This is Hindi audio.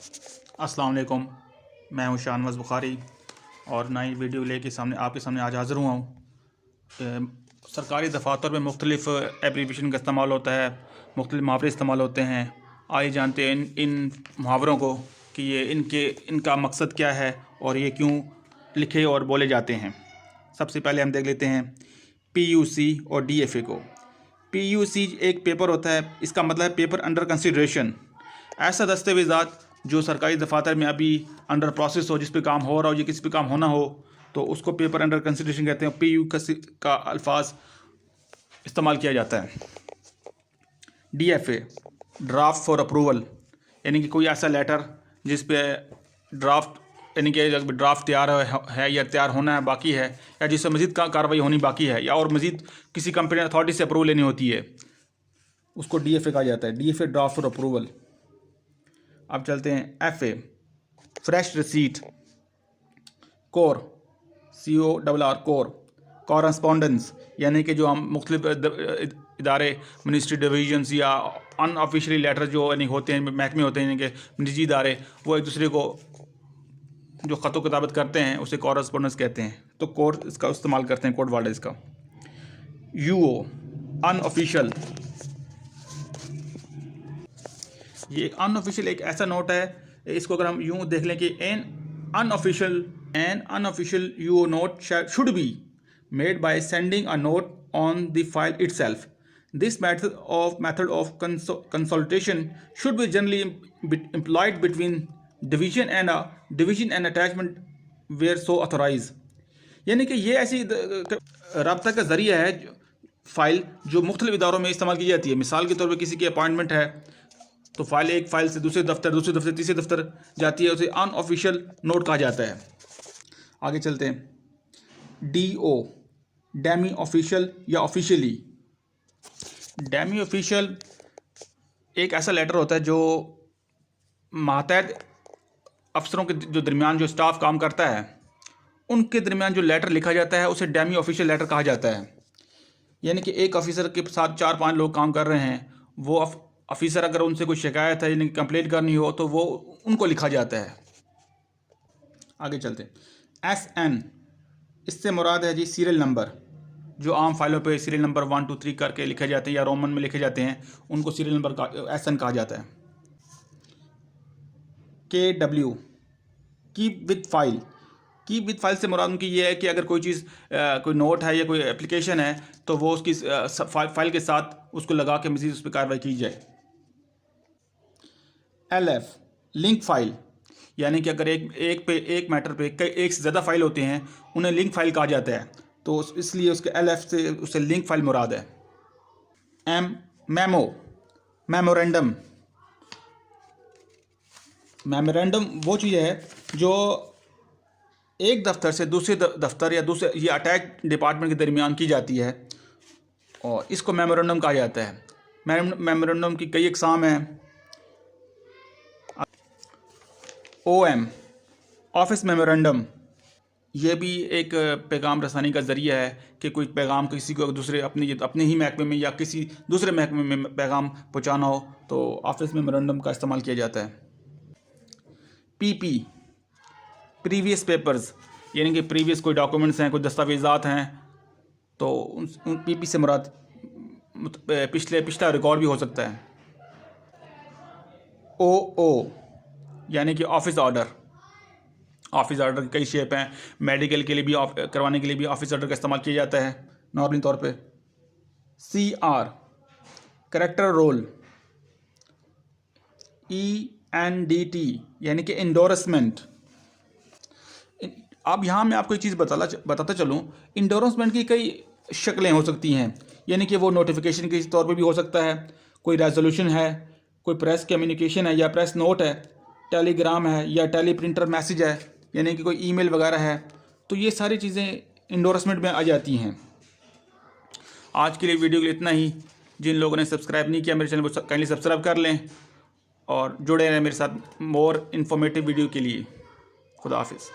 अस्सलाम वालेकुम, मैं हूं शाहनवाज़ बुखारी और नई वीडियो लेके आपके सामने आज हाज़िर हुआ हूँ। सरकारी दफातर में मुख्तलिफ़ एब्रीविएशन का इस्तेमाल होता है, मुख्तलिफ़ मुहावरे इस्तेमाल होते हैं। आइए जानते हैं इन मुहावरों को कि ये इनका मकसद क्या है और ये क्यों लिखे और बोले जाते हैं। सबसे पहले हम देख लेते हैं PUC और DFA को। PUC एक पेपर होता है, इसका मतलब है पेपर अंडर कंसिडरेशन। ऐसा दस्तावेज़ात जो सरकारी दफातर में अभी अंडर प्रोसेस हो, जिस पे काम हो रहा हो या किसी पे काम होना हो, तो उसको पेपर अंडर कंसिडरेशन कहते हैं। PU का अल्फाज इस्तेमाल किया जाता है। DFA ड्राफ्ट फॉर अप्रूवल, यानी कि कोई ऐसा लेटर जिस पे ड्राफ्ट यानी कि ड्राफ्ट तैयार है या तैयार होना है बाकी है, या जिससे मज़ीद कार्रवाई होनी बाकी है, या और मज़ीद किसी कंपनी अथॉरिटी से अप्रूवल लेनी होती है, उसको DFA कहा जाता है। DFA draft for approval. अब चलते हैं FA fresh receipt. Core CORR core correspondence, यानी कि जो हम मुख्तलिफ इदारे मिनिस्ट्री डिवीजन्स या अनऑफिशियली लेटर जो यानी होते हैं, महकमे होते हैं, यानी कि निजी इदारे, वो एक दूसरे को जो ख़त व किताबत करते हैं उसे कॉरस्पॉन्डेंस कहते हैं। तो कोर इसका इस्तेमाल करते हैं, कोड वर्ड है इसका। UO unofficial. ये अनऑफिशियल एक ऐसा नोट है, इसको अगर हम यूँ देख लें कि an unofficial UO note should be made by sending a note on the file itself. This method of consultation should be generally employed between division and attachment where so authorise. यानी कि ये ऐसी रब्ता का ज़रिया है फ़ाइल जो मुख्तलिफ इदारों में इस्तेमाल की जाती है। मिसाल के तौर पर किसी की अपॉइंटमेंट है तो फाइल एक फ़ाइल से दूसरे दफ्तर तीसरे दफ्तर जाती है, उसे अनऑफिशियल नोट कहा जाता है। आगे चलते हैं। DO डेमी ऑफिशियल या ऑफिशियली। डेमी ऑफिशियल एक ऐसा लेटर होता है जो मातहत अफसरों के जो दरमियान जो स्टाफ काम करता है उनके दरमियान जो लेटर लिखा जाता है उसे डेमी ऑफिशियल लेटर कहा जाता है। यानी कि एक ऑफिसर के साथ 4-5 लोग काम कर रहे हैं, वो ऑफिसर अगर उनसे कोई शिकायत है यानी कंप्लेंट करनी हो तो वो उनको लिखा जाता है। आगे चलते हैं। SN, इससे मुराद है जी सीरियल नंबर। जो आम फाइलों पे सीरियल नंबर 1 2 3 करके लिखे जाते हैं या रोमन में लिखे जाते हैं, उनको सीरियल नंबर का SN कहा जाता है। KW keep with file. Keep with file से मुराद उनकी ये है कि अगर कोई चीज़ कोई नोट है या कोई एप्लीकेशन है तो वो उसकी फाइल के साथ उसको लगा के मज़ीद उस पर कार्रवाई की जाए। LF लिंक फाइल, यानी कि अगर एक मैटर पे एक से ज़्यादा फाइल होते हैं उन्हें लिंक फाइल कहा जाता है, तो इसलिए उसके LF से उससे लिंक फाइल मुराद है। मेमोरेंडम। वो चीज़ है जो एक दफ्तर से दूसरे दफ्तर या दूसरे ये अटैच डिपार्टमेंट के दरमियान की जाती है और इसको मेमोरेंडम कहा जाता है। मेमोरेंडम की कई अक़साम हैं। OM ऑफिस मेमोरेंडम, ये भी एक पैगाम रसानी का ज़रिया है कि कोई पैगाम किसी को दूसरे अपने ही महकमे में या किसी दूसरे महकमे में पैगाम पहुंचाना हो तो ऑफिस मेमोरेंडम का इस्तेमाल किया जाता है। PP प्रीवियस पेपर्स, यानी कि प्रीवियस कोई डॉक्यूमेंट्स हैं, कोई दस्तावेज़ात हैं, तो उन PP से मुराद पिछला रिकॉर्ड भी हो सकता है। OO यानी कि ऑफिस ऑर्डर की कई शेप हैं। मेडिकल के लिए भी करवाने के लिए भी ऑफिस ऑर्डर का इस्तेमाल किया जाता है नॉर्मली तौर पे। CR character role. ENDT यानी कि इंडोर्समेंट। अब यहाँ मैं आपको एक चीज़ बताता चलूँ, इंडोर्समेंट की कई शक्लें हो सकती हैं। यानी कि वो नोटिफिकेशन के तौर पे भी हो सकता है, कोई रेजोल्यूशन है, कोई प्रेस कम्युनिकेशन है या प्रेस नोट है, टेलीग्राम है या टेली प्रिंटर मैसेज है, यानी कि कोई ईमेल वगैरह है, तो ये सारी चीज़ें इंडोर्समेंट में आ जाती हैं। आज के लिए वीडियो के लिए इतना ही। जिन लोगों ने सब्सक्राइब नहीं किया मेरे चैनल को काइंडली सब्सक्राइब कर लें और जुड़े रहें मेरे साथ मोर इन्फॉर्मेटिव वीडियो के लिए। खुदा हाफिज़।